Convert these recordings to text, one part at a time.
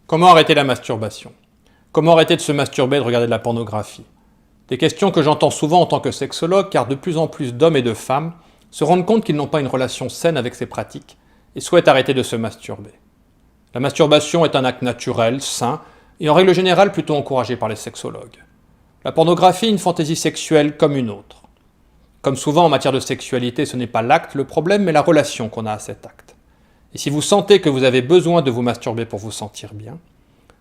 Comment arrêter la masturbation? Comment arrêter de se masturber et de regarder de la pornographie? Des questions que j'entends souvent en tant que sexologue, car de plus en plus d'hommes et de femmes se rendent compte qu'ils n'ont pas une relation saine avec ces pratiques et souhaitent arrêter de se masturber. La masturbation est un acte naturel, sain, et en règle générale plutôt encouragé par les sexologues. La pornographie est une fantaisie sexuelle comme une autre. Comme souvent en matière de sexualité, ce n'est pas l'acte le problème, mais la relation qu'on a à cet acte. Et si vous sentez que vous avez besoin de vous masturber pour vous sentir bien,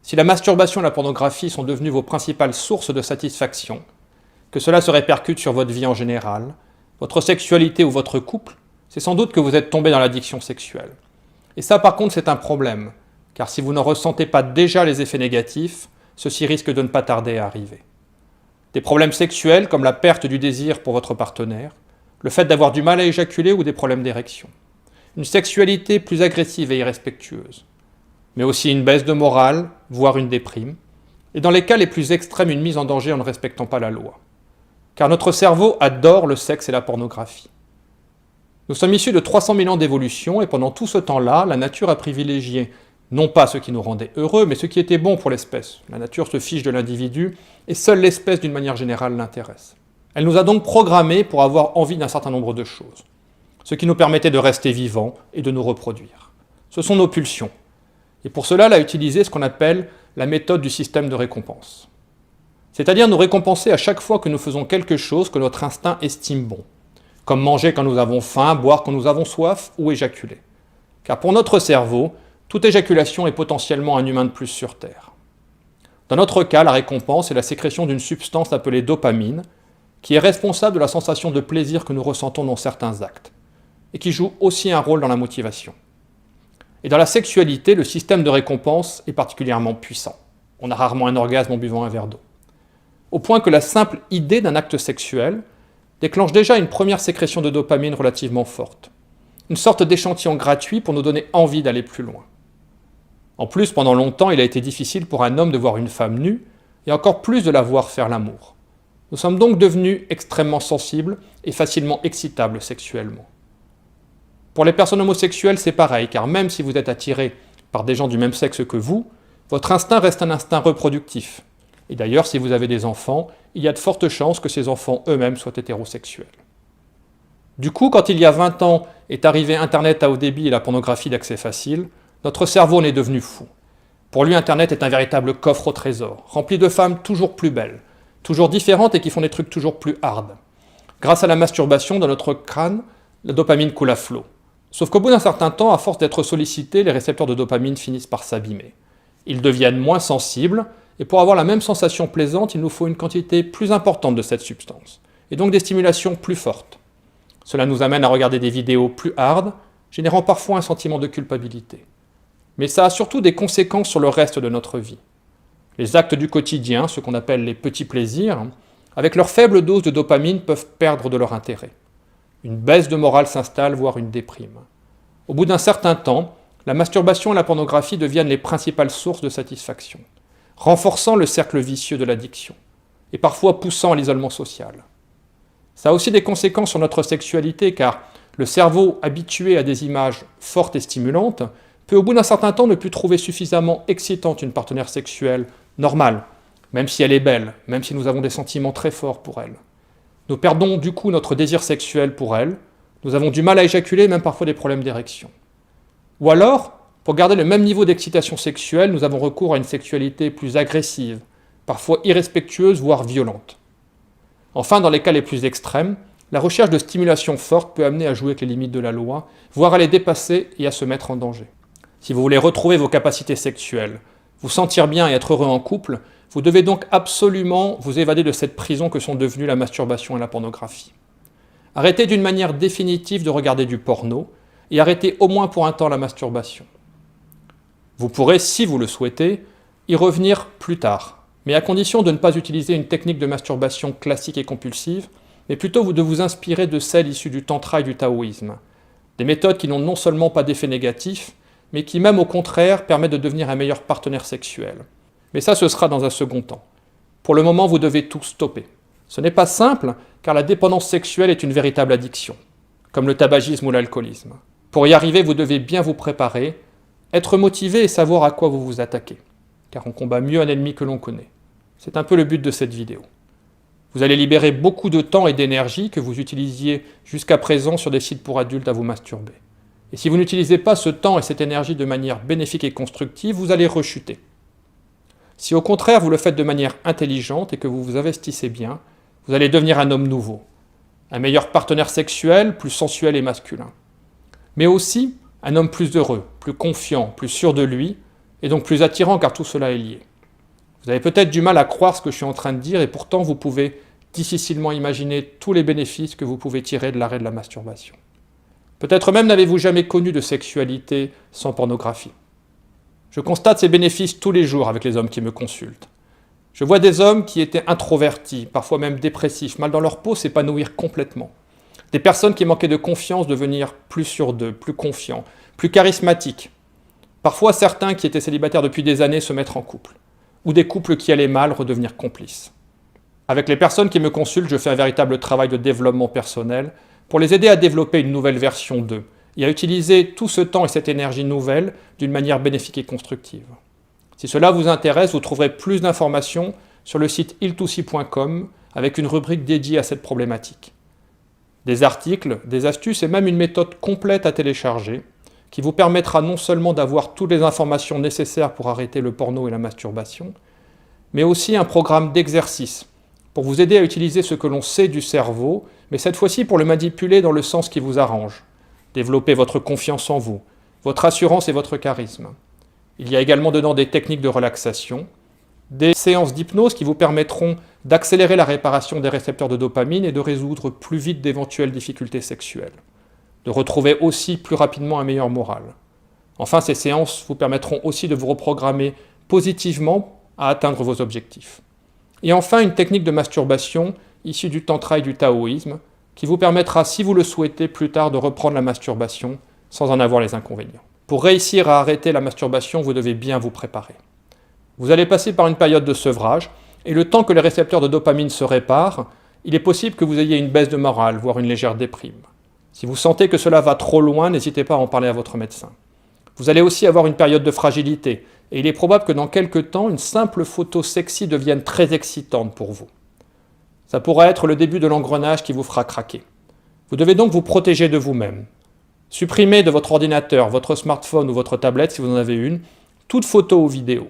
si la masturbation et la pornographie sont devenues vos principales sources de satisfaction, que cela se répercute sur votre vie en général, votre sexualité ou votre couple, c'est sans doute que vous êtes tombé dans l'addiction sexuelle. Et ça par contre c'est un problème, car si vous n'en ressentez pas déjà les effets négatifs, ceci risque de ne pas tarder à arriver. Des problèmes sexuels comme la perte du désir pour votre partenaire, le fait d'avoir du mal à éjaculer ou des problèmes d'érection. Une sexualité plus agressive et irrespectueuse, mais aussi une baisse de morale, voire une déprime, et dans les cas les plus extrêmes, une mise en danger en ne respectant pas la loi. Car notre cerveau adore le sexe et la pornographie. Nous sommes issus de 300 000 ans d'évolution, et pendant tout ce temps-là, la nature a privilégié non pas ce qui nous rendait heureux, mais ce qui était bon pour l'espèce. La nature se fiche de l'individu, et seule l'espèce d'une manière générale l'intéresse. Elle nous a donc programmés pour avoir envie d'un certain nombre de choses, ce qui nous permettait de rester vivants et de nous reproduire. Ce sont nos pulsions. Et pour cela, elle a utilisé ce qu'on appelle la méthode du système de récompense. C'est-à-dire nous récompenser à chaque fois que nous faisons quelque chose que notre instinct estime bon, comme manger quand nous avons faim, boire quand nous avons soif ou éjaculer. Car pour notre cerveau, toute éjaculation est potentiellement un humain de plus sur Terre. Dans notre cas, la récompense est la sécrétion d'une substance appelée dopamine, qui est responsable de la sensation de plaisir que nous ressentons dans certains actes, et qui joue aussi un rôle dans la motivation. Et dans la sexualité, le système de récompense est particulièrement puissant. On a rarement un orgasme en buvant un verre d'eau. Au point que la simple idée d'un acte sexuel déclenche déjà une première sécrétion de dopamine relativement forte. Une sorte d'échantillon gratuit pour nous donner envie d'aller plus loin. En plus, pendant longtemps, il a été difficile pour un homme de voir une femme nue, et encore plus de la voir faire l'amour. Nous sommes donc devenus extrêmement sensibles et facilement excitables sexuellement. Pour les personnes homosexuelles, c'est pareil, car même si vous êtes attiré par des gens du même sexe que vous, votre instinct reste un instinct reproductif. Et d'ailleurs, si vous avez des enfants, il y a de fortes chances que ces enfants eux-mêmes soient hétérosexuels. Du coup, quand il y a 20 ans est arrivé Internet à haut débit et la pornographie d'accès facile, notre cerveau en est devenu fou. Pour lui, Internet est un véritable coffre au trésor, rempli de femmes toujours plus belles, toujours différentes et qui font des trucs toujours plus hard. Grâce à la masturbation, dans notre crâne, la dopamine coule à flot. Sauf qu'au bout d'un certain temps, à force d'être sollicités, les récepteurs de dopamine finissent par s'abîmer. Ils deviennent moins sensibles, et pour avoir la même sensation plaisante, il nous faut une quantité plus importante de cette substance, et donc des stimulations plus fortes. Cela nous amène à regarder des vidéos plus hard, générant parfois un sentiment de culpabilité. Mais ça a surtout des conséquences sur le reste de notre vie. Les actes du quotidien, ce qu'on appelle les petits plaisirs, avec leur faible dose de dopamine, peuvent perdre de leur intérêt. Une baisse de morale s'installe, voire une déprime. Au bout d'un certain temps, la masturbation et la pornographie deviennent les principales sources de satisfaction, renforçant le cercle vicieux de l'addiction, et parfois poussant à l'isolement social. Ça a aussi des conséquences sur notre sexualité, car le cerveau, habitué à des images fortes et stimulantes, peut au bout d'un certain temps ne plus trouver suffisamment excitante une partenaire sexuelle normale, même si elle est belle, même si nous avons des sentiments très forts pour elle. Nous perdons du coup notre désir sexuel pour elle, nous avons du mal à éjaculer, même parfois des problèmes d'érection. Ou alors, pour garder le même niveau d'excitation sexuelle, nous avons recours à une sexualité plus agressive, parfois irrespectueuse, voire violente. Enfin, dans les cas les plus extrêmes, la recherche de stimulation forte peut amener à jouer avec les limites de la loi, voire à les dépasser et à se mettre en danger. Si vous voulez retrouver vos capacités sexuelles, vous sentir bien et être heureux en couple, vous devez donc absolument vous évader de cette prison que sont devenues la masturbation et la pornographie. Arrêtez d'une manière définitive de regarder du porno et arrêtez au moins pour un temps la masturbation. Vous pourrez, si vous le souhaitez, y revenir plus tard, mais à condition de ne pas utiliser une technique de masturbation classique et compulsive, mais plutôt de vous inspirer de celles issues du tantra et du taoïsme. Des méthodes qui n'ont non seulement pas d'effet négatif, mais qui même au contraire permettent de devenir un meilleur partenaire sexuel. Mais ça, ce sera dans un second temps. Pour le moment, vous devez tout stopper. Ce n'est pas simple, car la dépendance sexuelle est une véritable addiction, comme le tabagisme ou l'alcoolisme. Pour y arriver, vous devez bien vous préparer, être motivé et savoir à quoi vous vous attaquez. car on combat mieux un ennemi que l'on connaît. C'est un peu le but de cette vidéo. Vous allez libérer beaucoup de temps et d'énergie que vous utilisiez jusqu'à présent sur des sites pour adultes à vous masturber. Et si vous n'utilisez pas ce temps et cette énergie de manière bénéfique et constructive, vous allez rechuter. Si au contraire vous le faites de manière intelligente et que vous vous investissez bien, vous allez devenir un homme nouveau, un meilleur partenaire sexuel, plus sensuel et masculin. Mais aussi un homme plus heureux, plus confiant, plus sûr de lui, et donc plus attirant car tout cela est lié. Vous avez peut-être du mal à croire ce que je suis en train de dire et pourtant vous pouvez difficilement imaginer tous les bénéfices que vous pouvez tirer de l'arrêt de la masturbation. Peut-être même n'avez-vous jamais connu de sexualité sans pornographie. Je constate ces bénéfices tous les jours avec les hommes qui me consultent. Je vois des hommes qui étaient introvertis, parfois même dépressifs, mal dans leur peau, s'épanouir complètement. Des personnes qui manquaient de confiance devenir plus sûrs d'eux, plus confiants, plus charismatiques. Parfois certains qui étaient célibataires depuis des années se mettre en couple. Ou des couples qui allaient mal redevenir complices. Avec les personnes qui me consultent, je fais un véritable travail de développement personnel pour les aider à développer une nouvelle version d'eux et à utiliser tout ce temps et cette énergie nouvelle d'une manière bénéfique et constructive. Si cela vous intéresse, vous trouverez plus d'informations sur le site il2c.com avec une rubrique dédiée à cette problématique. Des articles, des astuces et même une méthode complète à télécharger qui vous permettra non seulement d'avoir toutes les informations nécessaires pour arrêter le porno et la masturbation, mais aussi un programme d'exercice pour vous aider à utiliser ce que l'on sait du cerveau, mais cette fois-ci pour le manipuler dans le sens qui vous arrange. Développer votre confiance en vous, votre assurance et votre charisme. Il y a également dedans des techniques de relaxation, des séances d'hypnose qui vous permettront d'accélérer la réparation des récepteurs de dopamine et de résoudre plus vite d'éventuelles difficultés sexuelles. De retrouver aussi plus rapidement un meilleur moral. Enfin, ces séances vous permettront aussi de vous reprogrammer positivement à atteindre vos objectifs. Et enfin, une technique de masturbation issue du tantra et du taoïsme qui vous permettra, si vous le souhaitez, plus tard de reprendre la masturbation sans en avoir les inconvénients. Pour réussir à arrêter la masturbation, vous devez bien vous préparer. Vous allez passer par une période de sevrage, et le temps que les récepteurs de dopamine se réparent, il est possible que vous ayez une baisse de morale, voire une légère déprime. Si vous sentez que cela va trop loin, n'hésitez pas à en parler à votre médecin. Vous allez aussi avoir une période de fragilité, et il est probable que dans quelques temps, une simple photo sexy devienne très excitante pour vous. Ça pourrait être le début de l'engrenage qui vous fera craquer. Vous devez donc vous protéger de vous-même. Supprimez de votre ordinateur, votre smartphone ou votre tablette, si vous en avez une, toute photo ou vidéo.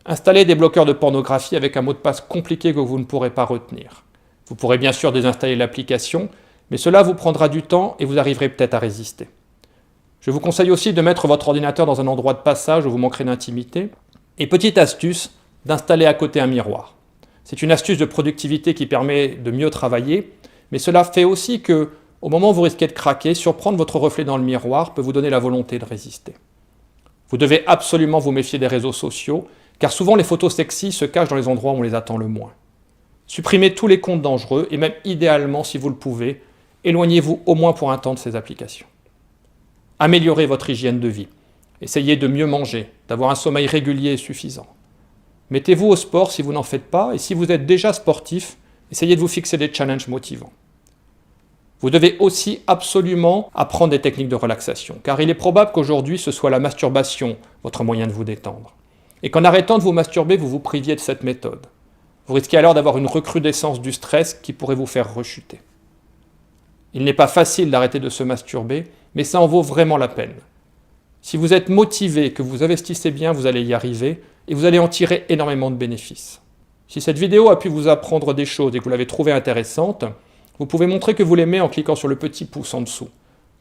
Installez des bloqueurs de pornographie avec un mot de passe compliqué que vous ne pourrez pas retenir. Vous pourrez bien sûr désinstaller l'application, mais cela vous prendra du temps et vous arriverez peut-être à résister. Je vous conseille aussi de mettre votre ordinateur dans un endroit de passage où vous manquerez d'intimité. Et petite astuce, d'installer à côté un miroir. C'est une astuce de productivité qui permet de mieux travailler, mais cela fait aussi que, au moment où vous risquez de craquer, surprendre votre reflet dans le miroir peut vous donner la volonté de résister. Vous devez absolument vous méfier des réseaux sociaux, car souvent les photos sexy se cachent dans les endroits où on les attend le moins. Supprimez tous les comptes dangereux et même idéalement, si vous le pouvez, éloignez-vous au moins pour un temps de ces applications. Améliorez votre hygiène de vie. Essayez de mieux manger, d'avoir un sommeil régulier et suffisant. Mettez-vous au sport si vous n'en faites pas, et si vous êtes déjà sportif, essayez de vous fixer des challenges motivants. Vous devez aussi absolument apprendre des techniques de relaxation, car il est probable qu'aujourd'hui ce soit la masturbation, votre moyen de vous détendre. Et qu'en arrêtant de vous masturber, vous vous priviez de cette méthode. Vous risquez alors d'avoir une recrudescence du stress qui pourrait vous faire rechuter. Il n'est pas facile d'arrêter de se masturber, mais ça en vaut vraiment la peine. Si vous êtes motivé, que vous investissez bien, vous allez y arriver et vous allez en tirer énormément de bénéfices. Si cette vidéo a pu vous apprendre des choses et que vous l'avez trouvée intéressante, vous pouvez montrer que vous l'aimez en cliquant sur le petit pouce en dessous,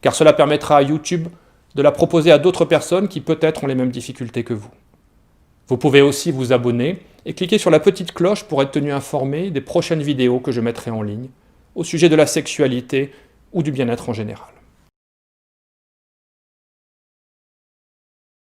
car cela permettra à YouTube de la proposer à d'autres personnes qui peut-être ont les mêmes difficultés que vous. Vous pouvez aussi vous abonner et cliquer sur la petite cloche pour être tenu informé des prochaines vidéos que je mettrai en ligne au sujet de la sexualité ou du bien-être en général.